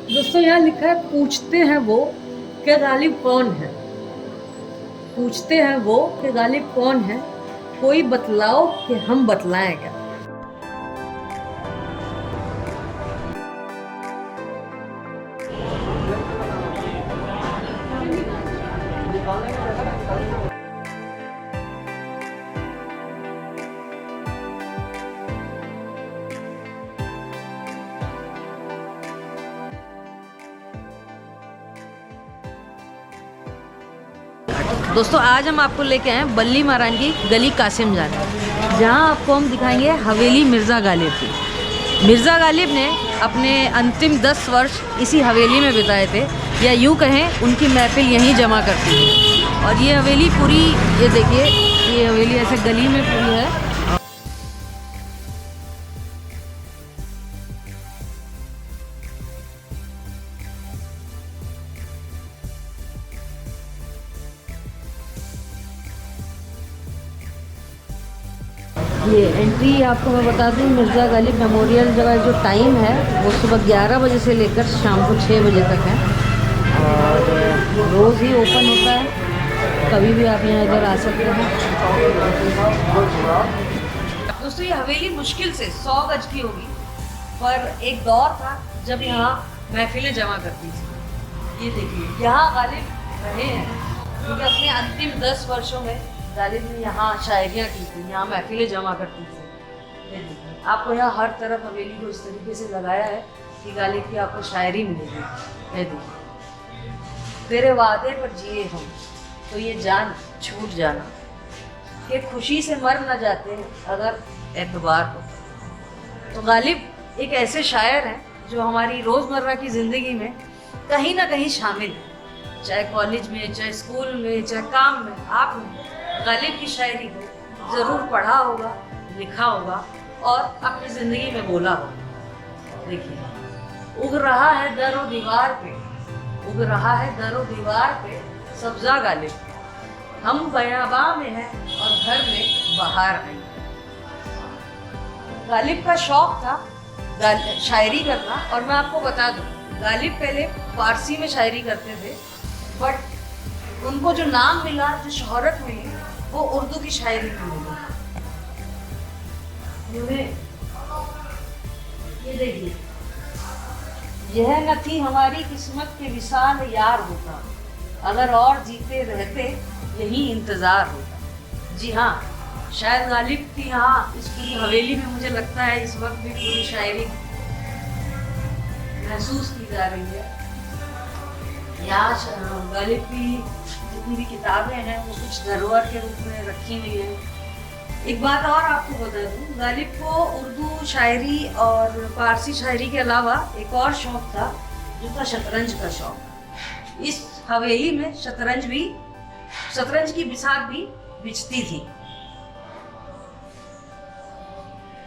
दोस्तों यहाँ लिखा है पूछते हैं वो कि गालिब कौन है। पूछते हैं वो कि गालिब कौन है, कोई बतलाओ कि हम बतलाएं क्या। दोस्तों आज हम आपको लेके आए बल्ली महाराज की गली कासिम जाना, जहाँ आपको हम दिखाएंगे हवेली मिर्ज़ा गालिब की। मिर्ज़ा गालिब ने अपने अंतिम 10 वर्ष इसी हवेली में बिताए थे, या यूँ कहें उनकी महफिल यहीं जमा करती थी। और ये हवेली पूरी, ये देखिए, ये हवेली ऐसे गली में पूरी है। ये एंट्री आपको मैं बता दूं, मिर्ज़ा गालिब मेमोरियल जगह जो टाइम है वो सुबह 11 बजे से लेकर शाम को 6 बजे तक है, और रोज़ ही ओपन होता है। कभी भी आप यहाँ इधर आ सकते हैं। दोस्तों ये हवेली मुश्किल से 100 गज की होगी, पर एक दौर था जब यहाँ महफिलें जमा करती थी। ये देखिए यहाँ गालिब रहे हैं, क्योंकि अपने अंतिम 10 वर्षों में गालिब ने यहाँ शायरियाँ की थी, यहाँ महफिलें जमा करती थी। आपको यहाँ हर तरफ हवेली को इस तरीके से लगाया है कि गालिब की आपको शायरी मिलेगी। ये देखिए, तेरे वादे पर जिए हम तो ये जान छूट जाना, कि खुशी से मर न जाते अगर एतबार हो। तो गालिब एक ऐसे शायर हैं जो हमारी रोज़मर्रा की ज़िंदगी में कहीं ना कहीं शामिल है, चाहे कॉलेज में, चाहे स्कूल में, चाहे काम में। आपने गालिब की शायरी को ज़रूर पढ़ा होगा, लिखा होगा और अपनी ज़िंदगी में बोला होगा। देखिए, उग रहा है दरो दीवार पे, उग रहा है दरो दीवार पे सब्ज़ा गालिब, हम बयाबा में हैं और घर में बहार आई। गालिब का शौक था शायरी करना, और मैं आपको बता दूं, गालिब पहले फारसी में शायरी करते थे, बट उनको जो नाम मिला, जो शोहरत मिली, वो उर्दू की शायरी की मिली। ये देखिए, यह न थी हमारी किस्मत के विसाल यार होता, अगर और जीते रहते यही इंतज़ार होता। जी हाँ, शायद गालिब की यहाँ इस पूरी हवेली में मुझे लगता है इस वक्त भी पूरी शायरी महसूस की जा रही है। यहाँ गालिब की जितनी भी किताबें हैं वो कुछ धरोहर के रूप में रखी हुई हैं। एक बात और आपको बता दूं, गालिब को उर्दू शायरी और फारसी शायरी के अलावा एक और शौक था, जो था शतरंज का शौक। इस हवेली में शतरंज की बिसात भी बिछती थी।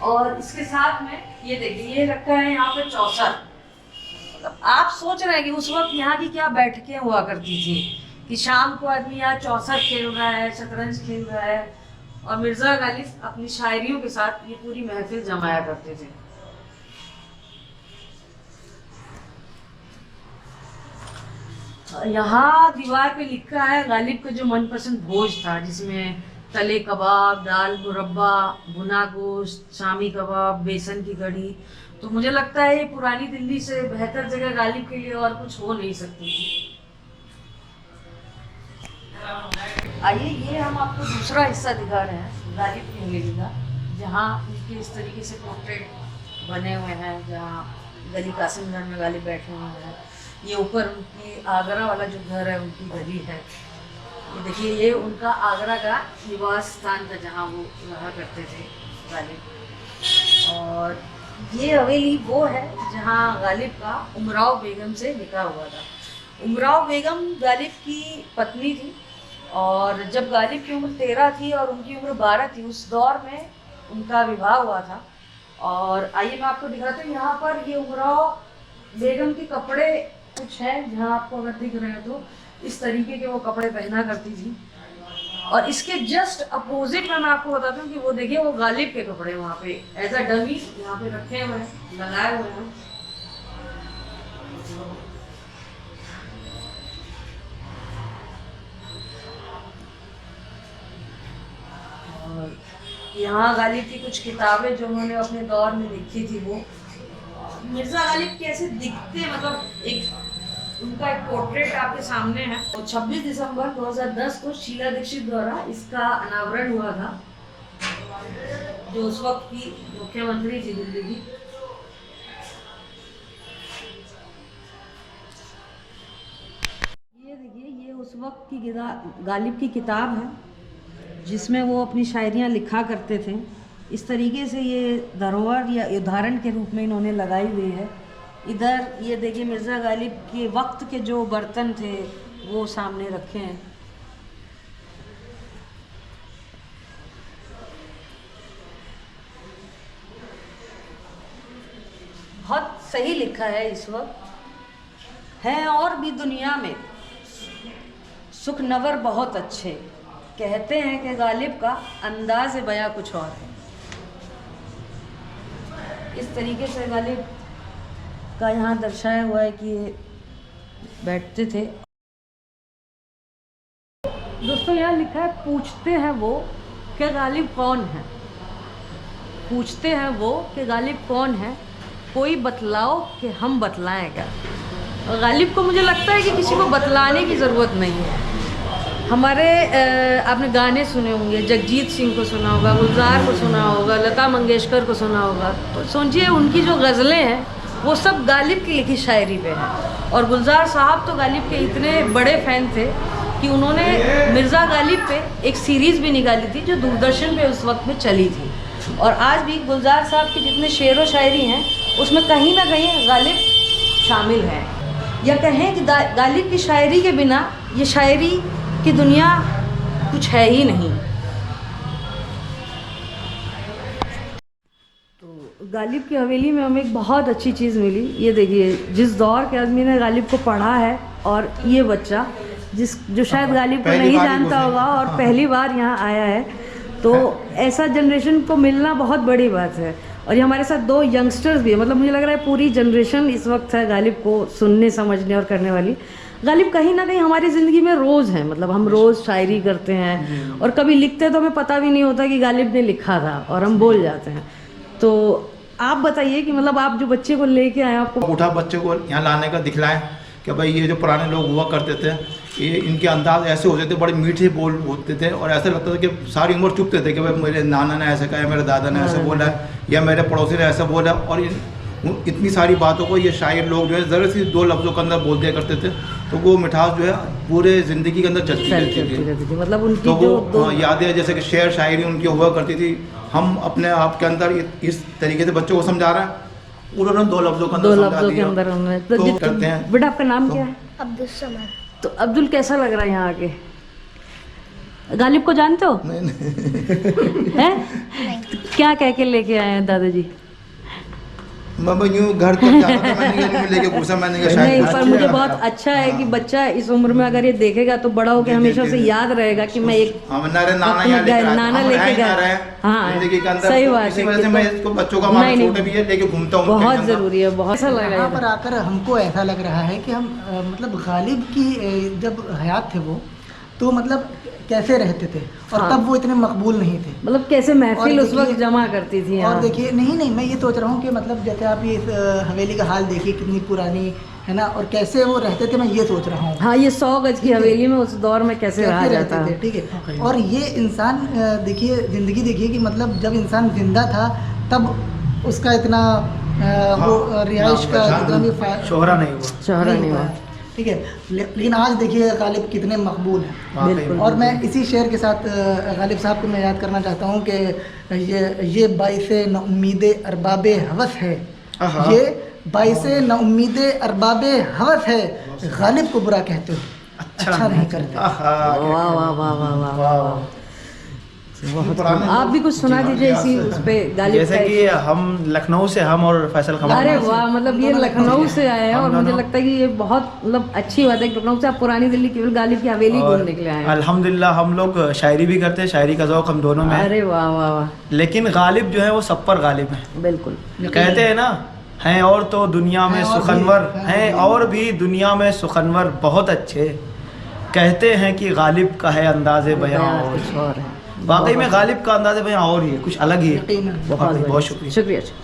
और इसके साथ में ये देखिए, ये रखा है यहाँ पे चौसर। आप सोच रहे हैं कि उस वक्त यहाँ की क्या बैठकें हुआ करती थी, कि शाम को आदमी यहाँ चौसर खेल रहा है, शतरंज खेल रहा है, और मिर्ज़ा गालिब अपनी शायरियों के साथ ये पूरी महफिल जमाया करते थे। यहाँ दीवार पे लिखा है गालिब का जो मनपसंद भोज था, जिसमें तले कबाब, दाल मुरब्बा, भुना गोश्त, शामी कबाब, बेसन की कढ़ी। तो मुझे लगता है ये पुरानी दिल्ली से बेहतर जगह गालिब के लिए और कुछ हो नहीं सकती थी। आइए, ये हम आपको दूसरा हिस्सा दिखा रहे हैं गालिब की हवेली का, जहाँ उनके इस तरीके से पोर्ट्रेट बने हुए हैं, जहाँ गली कासिम घर में गालिब बैठे हुए हैं। ये ऊपर उनकी आगरा वाला जो घर है, उनकी गली है। ये देखिए, ये उनका आगरा का निवास स्थान था, जहाँ वो रहा करते थे गालिब। और ये हवेली वो है जहाँ गालिब का उमराव बेगम से निकाह हुआ था। उमराव बेगम गालिब की पत्नी थी, और जब गालिब की उम्र 13 थी और उनकी उम्र 12 थी, उस दौर में उनका विवाह हुआ था। और आइए मैं आपको दिखाती हूँ, यहाँ पर ये उमराव बेगम के कपड़े कुछ हैं, जहाँ आपको अगर दिख रहे हैं तो इस तरीके के वो कपड़े पहना करती थी। और इसके जस्ट अपोजिट में मैं आपको बताती हूँ कि वो देखिए, वो गालिब के कपड़े वहाँ पे एज अ डमी यहाँ पे रखे हुए हैं, लगाए हुए हैं। यहाँ गालिब की कुछ किताबें जो उन्होंने अपने दौर में लिखी थी, वो मिर्ज़ा गालिब कैसे दिखते, मतलब एक उनका एक पोर्ट्रेट आपके सामने है। तो 26 दिसंबर 2010 को शीला दीक्षित द्वारा इसका अनावरण हुआ था, जो उस वक्त की मुख्यमंत्री थी दिल्ली की। ये देखिए, ये उस वक्त की गालिब की किताब है जिसमें वो अपनी शायरियाँ लिखा करते थे। इस तरीके से ये धरोहर या उदाहरण के रूप में इन्होंने लगाई हुई है। इधर ये देखिए, मिर्ज़ा गालिब के वक्त के जो बर्तन थे वो सामने रखे हैं। बहुत सही लिखा है इस वक्त। है और भी दुनिया में सुख नवर बहुत अच्छे, कहते हैं कि गालिब का अंदाज़ बयां कुछ और है। इस तरीके से गालिब का यहाँ दर्शाया हुआ है कि ये बैठते थे। दोस्तों, यहाँ लिखा है, पूछते हैं वो कि गालिब कौन है। पूछते हैं वो कि गालिब कौन है, कोई बतलाओ कि हम बतलाएंगा। और गालिब को मुझे लगता है कि किसी को बतलाने की ज़रूरत नहीं है। हमारे आपने गाने सुने होंगे, जगजीत सिंह को सुना होगा, गुलजार को सुना होगा, लता मंगेशकर को सुना होगा। तो सोचिए, उनकी जो गज़लें हैं वो सब गालिब की लिखी शायरी पे हैं। और गुलजार साहब तो गालिब के इतने बड़े फ़ैन थे कि उन्होंने मिर्ज़ा गालिब पे एक सीरीज़ भी निकाली थी जो दूरदर्शन पे उस वक्त में चली थी। और आज भी गुलजार साहब के जितने शेर व शायरी हैं उसमें कहीं ना कहीं गालिब शामिल हैं। या कहें कि गालिब की शायरी के बिना ये शायरी की दुनिया कुछ है ही नहीं। तो गालिब की हवेली में हमें एक बहुत अच्छी चीज़ मिली। ये देखिए, जिस दौर के आदमी ने गालिब को पढ़ा है, और ये बच्चा जो शायद गालिब को नहीं जानता होगा और पहली बार यहाँ आया है, तो ऐसा जनरेशन को मिलना बहुत बड़ी बात है। और ये हमारे साथ दो यंगस्टर्स भी है, मतलब मुझे लग रहा है पूरी जनरेशन इस वक्त है गालिब को सुनने, समझने और करने वाली। गालिब कहीं ना कहीं हमारी ज़िंदगी में रोज़ है, मतलब हम रोज़ शायरी करते हैं और कभी लिखते हैं तो हमें पता भी नहीं होता कि गालिब ने लिखा था, और हम बोल जाते हैं। तो आप बताइए कि मतलब आप जो बच्चे को लेके आए, आपको उठा बच्चे को यहाँ लाने का दिखलाएं कि भाई ये जो पुराने लोग हुआ करते थे, ये इनके अंदाज ऐसे होते थे, बड़े मीठे बोल होते थे, और ऐसा लगता था कि सारी उम्र चुपते थे कि भाई मेरे नाना ने ऐसा कहा, मेरे दादा ने ऐसा बोला है, या मेरे पड़ोसी ने ऐसा बोला। और इतनी सारी बातों को ये शायर लोग जो है ज़रा सी दो लफ्ज़ों के अंदर बोल दिया करते थे, तो वो मिठास जो है पूरे ज़िंदगी के अंदर चलती रहती थी। मतलब उनकी तो वो यादें जैसे कि शेर शायरी उनकी हुआ करती थी। हम अपने आप के अंदर इस तरीके से बच्चों को समझा रहे हैं, उन्होंने दो लफ्ज़ों के अंदर उन्होंने तो करते हैं। बेटा, आपका नाम क्या है? अब्दुल समद। तो अब्दुल, कैसा लग रहा है यहाँ आके? गालिब को जानते हो? नहीं। हैं? क्या कह के लेके आए हैं दादाजी? मैं यूँ घर तक जाना था, मैंने लेके घुसा, मैंने कहा शायद नहीं, पर मुझे बहुत अच्छा है कि बच्चा इस उम्र में अगर ये देखेगा तो बड़ा होकर हमेशा से याद रहेगा कि मैं एक नाना लेके गया। हाँ, सही बात है। मैं इसको बच्चों का मामला छोटे भी है लेके घूमता हूँ, बहुत ज़रूरी है। बहुत अच्छा लगा यहाँ पर आकर हमको ऐसा लग रहा है कि हम मतलब गालिब की जब हयात थे वो, तो मतलब कैसे रहते थे, और हाँ। तब वो इतने मकबूल नहीं थे, मतलब कैसे महफिल उस वक्त जमा करती थी। और देखिए, नहीं मैं ये सोच रहा हूँ कि मतलब जैसे आप ये हवेली का हाल देखिए, कितनी पुरानी है ना, और कैसे वो रहते थे, मैं ये सोच रहा हूँ। हाँ, ये 100 गज की हवेली में उस दौर में कैसे रहा जाता है, ठीक है। और ये इंसान देखिए, ज़िंदगी देखिए कि मतलब जब इंसान जिंदा था तब उसका इतना वो रिहाइश का जितना भी शोहरा नहीं हुआ, ठीक है। लेकिन आज देखिए गालिब कितने मकबूल हैं। और मैं इसी शेर के साथ गालिब साहब को मैं याद करना चाहता हूँ कि ये बाइसे न उम्मीदे अरबाबे हवस है, ये बाइसे न उम्मीदे अरबाबे हवस है, गालिब को बुरा कहते हो अच्छा नहीं करते। वाह वाह वाह वाह वाह। आप भी कुछ सुना दीजिए इसी उस पे गालिब। जैसे कि हम लखनऊ से, हम और फैसल खमान। अरे वाह, मतलब ये लखनऊ से आए हैं, और मुझे लगता है कि ये बहुत मतलब अच्छी बात है कि लखनऊ से आप पुरानी दिल्ली केवल गालिब की हवेली घूमने के लिए आए हैं। अल्हम्दुलिल्लाह हम लोग शायरी भी करते हैं, शायरी का ज़ौक़ हम दोनों में। अरे वाह वाह वाह। लेकिन गालिब जो है वो सब पर गालिब है। बिल्कुल, कहते हैं ना, हैं और तो दुनिया में सुखनवर हैं, और भी दुनिया में सुखनवर बहुत अच्छे, कहते हैं कि गालिब का है अंदाज़े बयां कुछ और है। वाकई में गालिब का अंदाज़ भैया और ही है, कुछ अलग ही है। यकीनन। वाकई बहुत शुक्रिया। शुक्रिया।